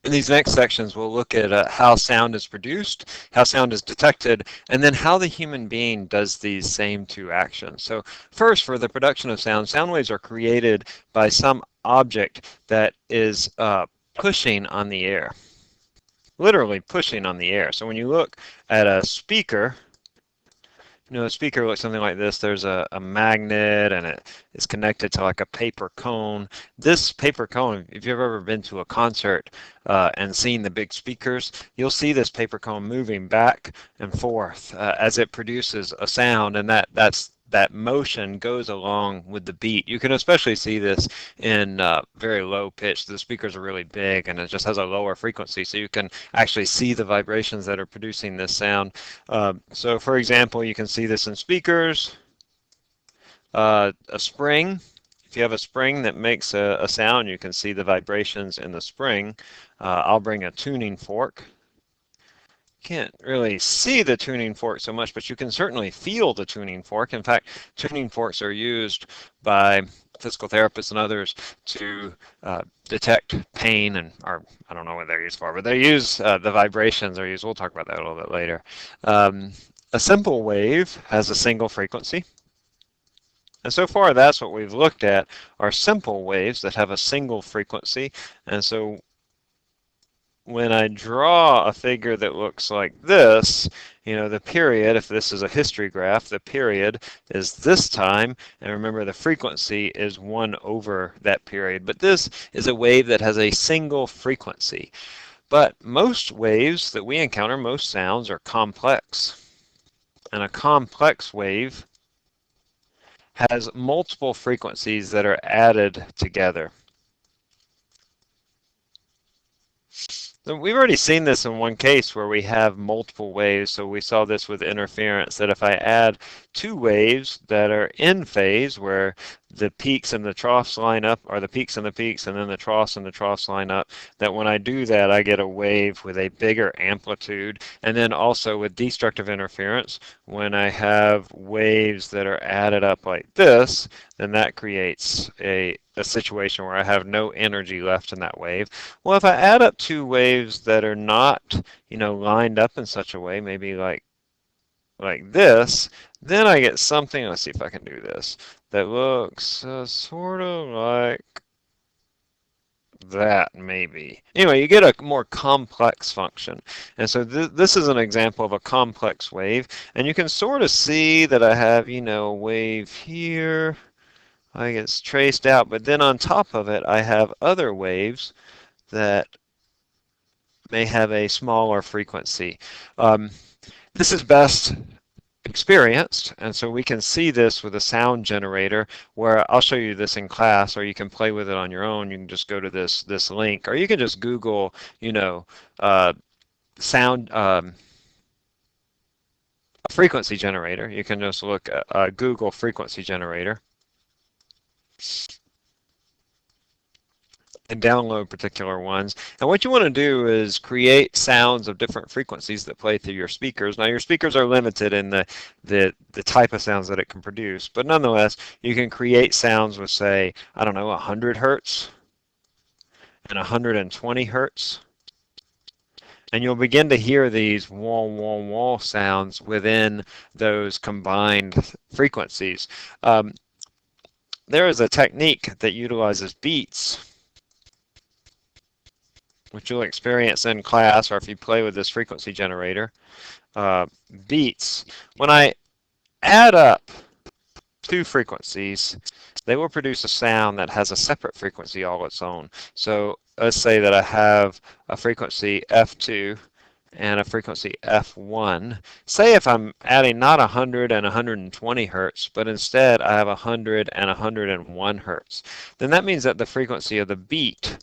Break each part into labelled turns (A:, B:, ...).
A: In these next sections, we'll look at how sound is produced, how sound is detected, and then how the human being does these same two actions. So first, for the production of sound waves are created by some object that is pushing on the air, literally pushing on the air. So when you look at a speaker, a speaker looks something like this. There's a magnet and it is connected to like a paper cone. This paper cone, if you've ever been to a concert and seen the big speakers, you'll see this paper cone moving back and forth as it produces a sound, and that motion goes along with the beat. You can especially see this in very low pitch. The speakers are really big and it just has a lower frequency, so you can actually see the vibrations that are producing this sound. So for example, you can see this in speakers, a spring. If you have a spring that makes a sound, you can see the vibrations in the spring. I'll bring a tuning fork. Can't really see the tuning fork so much, but you can certainly feel the tuning fork. In fact, tuning forks are used by physical therapists and others to detect pain, or I don't know what they're used for, but they use the vibrations are used. We'll talk about that a little bit later. A simple wave has a single frequency. And so far, that's what we've looked at, are simple waves that have a single frequency. And so when I draw a figure that looks like this, the period, if this is a history graph, the period is this time, and remember the frequency is 1 over that period. But this is a wave that has a single frequency. But most waves that we encounter, most sounds, are complex. And a complex wave has multiple frequencies that are added together. So we've already seen this in one case where we have multiple waves. So we saw this with interference, that if I add two waves that are in phase, where the peaks and the troughs line up, or the peaks and the peaks, and then the troughs and the troughs line up, that when I do that, I get a wave with a bigger amplitude. And then also with destructive interference, when I have waves that are added up like this, then that creates a situation where I have no energy left in that wave. Well, if I add up two waves that are not, lined up in such a way, maybe like this, then I get something, let's see if I can do this, that looks sort of like that, maybe. Anyway, you get a more complex function. And so this is an example of a complex wave. And you can sort of see that I have, a wave here. I get traced out, but then on top of it, I have other waves that may have a smaller frequency. This is best experienced, and so we can see this with a sound generator, where I'll show you this in class, or you can play with it on your own. You can just go to this link, or you can just Google, sound a frequency generator. You can just look at Google frequency generator and download particular ones. And what you want to do is create sounds of different frequencies that play through your speakers. Now your speakers are limited in the type of sounds that it can produce, but nonetheless, you can create sounds with, say, I don't know, 100 hertz and 120 hertz. And you'll begin to hear these wah, wah, wah sounds within those combined frequencies. There is a technique that utilizes beats, which you'll experience in class, or if you play with this frequency generator. Beats, when I add up two frequencies, they will produce a sound that has a separate frequency all its own. So let's say that I have a frequency F2 and a frequency F1. Say if I'm adding not 100 and 120 hertz, but instead I have 100 and 101 hertz, then that means that the frequency of the beat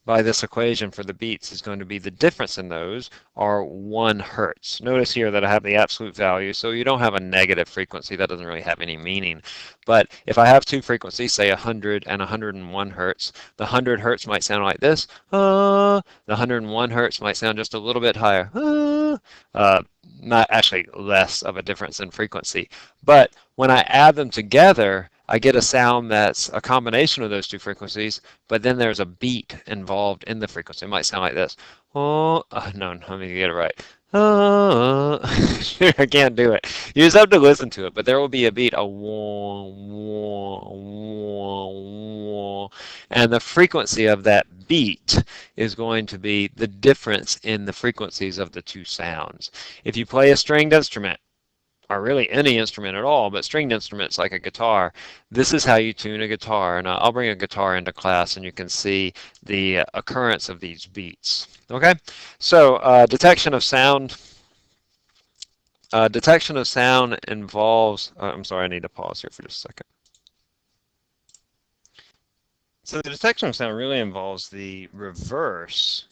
A: by this equation for the beats is going to be, the difference in those are 1 hertz. Notice here that I have the absolute value, so you don't have a negative frequency. That doesn't really have any meaning. But if I have two frequencies, say 100 and 101 hertz, the 100 hertz might sound like this. The 101 hertz might sound just a little bit higher. Not actually less of a difference in frequency. But when I add them together, I get a sound that's a combination of those two frequencies, but then there's a beat involved in the frequency. It might sound like this. Oh, no, let me get it right. I can't do it. You just have to listen to it, but there will be a beat, a wah, wah, wah, wah, and the frequency of that beat is going to be the difference in the frequencies of the two sounds. If you play a stringed instrument, or really any instrument at all, but stringed instruments like a guitar, this is how you tune a guitar. And I'll bring a guitar into class and you can see the occurrence of these beats. Okay, so detection of sound involves, I'm sorry, I need to pause here for just a second. So the detection of sound really involves the reverse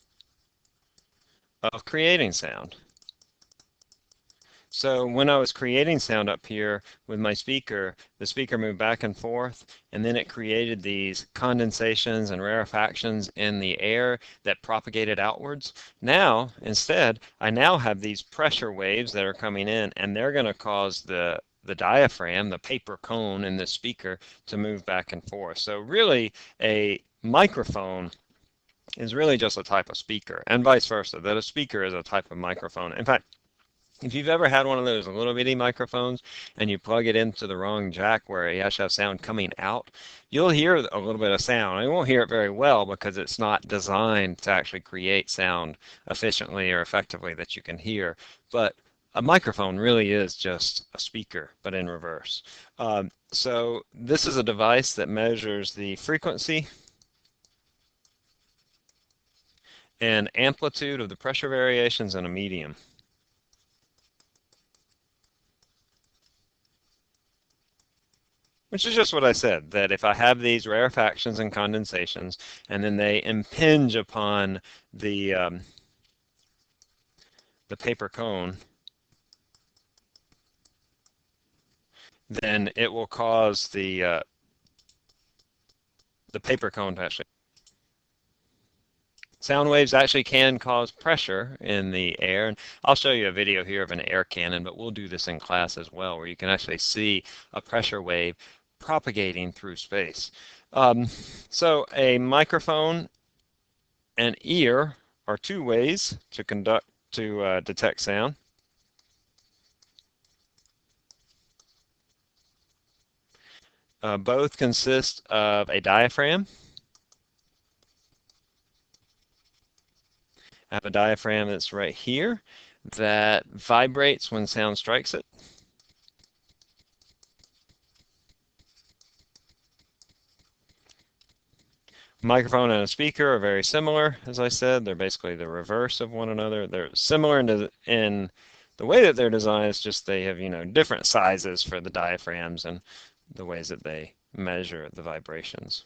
A: of creating sound. So when I was creating sound up here with my speaker, the speaker moved back and forth, and then it created these condensations and rarefactions in the air that propagated outwards. Now, instead, I now have these pressure waves that are coming in, and they're going to cause the diaphragm, the paper cone in the speaker, to move back and forth. So really, a microphone is really just a type of speaker, and vice versa, that a speaker is a type of microphone. In fact, if you've ever had one of those little bitty microphones and you plug it into the wrong jack where you actually have sound coming out, you'll hear a little bit of sound. You won't hear it very well because it's not designed to actually create sound efficiently or effectively that you can hear. But a microphone really is just a speaker, but in reverse. So this is a device that measures the frequency and amplitude of the pressure variations in a medium. Which is just what I said, that if I have these rarefactions and condensations, and then they impinge upon the paper cone, then it will cause the paper cone to actually. Sound waves actually can cause pressure in the air, and I'll show you a video here of an air cannon, but we'll do this in class as well, where you can actually see a pressure wave propagating through space. So a microphone and ear are two ways to detect sound. Both consist of a diaphragm. I have a diaphragm that's right here that vibrates when sound strikes it. Microphone and a speaker are very similar, as I said. They're basically the reverse of one another. They're similar in the way that they're designed. It's just they have, different sizes for the diaphragms and the ways that they measure the vibrations.